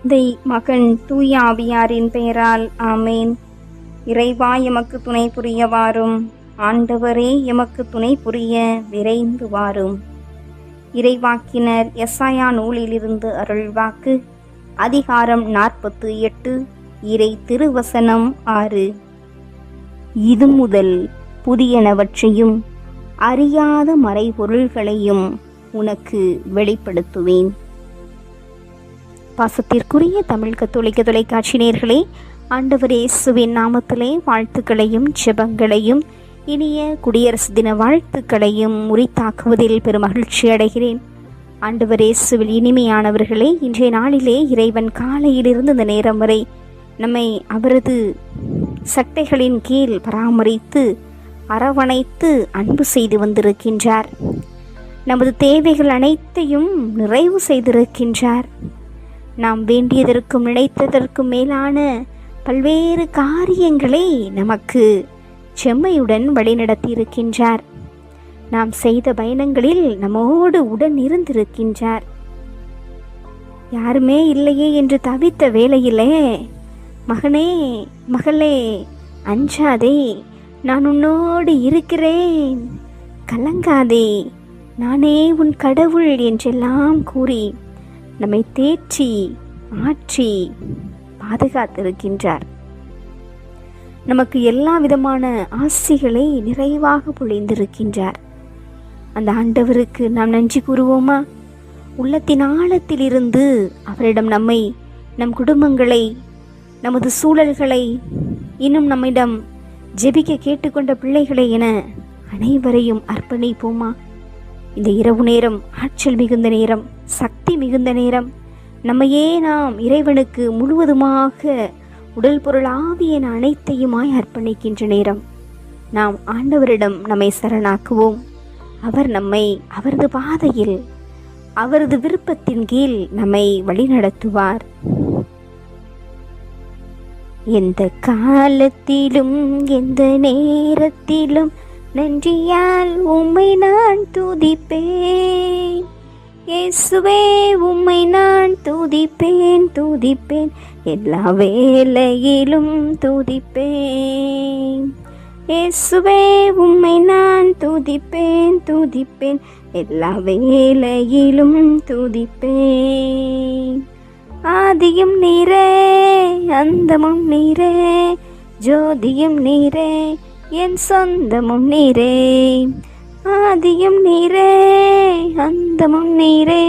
தந்தை, மகன், தூய ஆவியாரின் பெயரால் ஆமேன். இறைவா எமக்கு துணை புரிய வாரும். ஆண்டவரே எமக்கு துணை புரிய விரைந்து வாரும். இறைவாக்கினர் எசாயா நூலிலிருந்து அருள்வாக்கு. அதிகாரம் 48, இறை திருவசனம் 6. இது முதல் புதியனவற்றையும் அறியாத மறைபொருள்களையும் உனக்கு வெளிப்படுத்துவேன். பாசத்திற்குரிய தமிழ் கத்தோலிக்க தொலைக்காட்சி நேயர்களே, ஆண்டவர் இயேசுவின் நாமத்திலே வாழ்த்துக்களையும் ஜெபங்களையும் இனிய குடியரசு தின வாழ்த்துக்களையும் உரித்தாக்குவதில் பெரும் மகிழ்ச்சி அடைகிறேன். ஆண்டவர் இயேசுவில் இனிமையானவர்களே, இன்றைய நாளிலே இறைவன் காலையிலிருந்து இந்த நேரம் வரை நம்மை அவரது சட்டைகளின் கீழ் பராமரித்து அரவணைத்து அன்பு செய்து வந்திருக்கின்றார். நமது தேவைகள் அனைத்தையும் நிறைவு செய்திருக்கின்றார். நாம் வேண்டியதற்கும் நினைத்ததற்கும் மேலான பல்வேறு காரியங்களை நமக்கு செம்மையுடன் வழிநடத்தி இருக்கின்றார். நாம் செய்த பயணங்களில் நம்மோடு உடன் இருந்திருக்கின்றார். யாருமே இல்லையே என்று தவித்த வேளையிலே, மகனே மகளே அஞ்சாதே, நான் உன்னோடு இருக்கிறேன், கலங்காதே, நானே உன் கடவுள் என்றெல்லாம் கூறி நம்மை தேற்றி ஆற்றி பாதுகாத்திருக்கின்றார். நமக்கு எல்லா விதமான ஆசிகளை நிறைவாக பொழிந்திருக்கின்றார். அந்த ஆண்டவருக்கு நாம் நன்றி கூறுவோமா? உள்ளத்தின் ஆழத்தில் இருந்து அவரிடம் நம்மை, நம் குடும்பங்களை, நமது சூழல்களை, இன்னும் நம்மிடம் ஜெபிக்க கேட்டுக்கொண்ட பிள்ளைகளை என அனைவரையும் அர்ப்பணிப்போமா? இந்த இரவு நேரம் ஆற்றல் மிகுந்த நேரம், சக்தி மிகுந்த நேரம். நம்மையே நாம் இறைவனுக்கு முழுவதுமாக உடல் பொருள் ஆவியன அனைத்தையுமாய் அர்ப்பணிக்கின்ற நேரம். நாம் ஆண்டவரிடம் நம்மை சரணாக்குவோம். அவர் நம்மை அவரது பாதையில், அவரது விருப்பத்தின் கீழ் நம்மை வழிநடத்துவார். எந்த காலத்திலும் எந்த நேரத்திலும் நன்றியால் உம்மை நான் துதிப்பேன். இயேசுவே உம்மை நான் துதிப்பேன் துதிப்பேன், எல்லா வேளையிலும் துதிப்பேன். இயேசுவே உம்மை நான் துதிப்பேன் துதிப்பேன், எல்லா வேளையிலும் துதிப்பேன். ஆதியும் நீரே, அந்தமும் நீரே, ஜோதியும் நீரே, என் சொந்தமும் நீரே. ஆதியும் நீரே, அந்தமும் நீரே,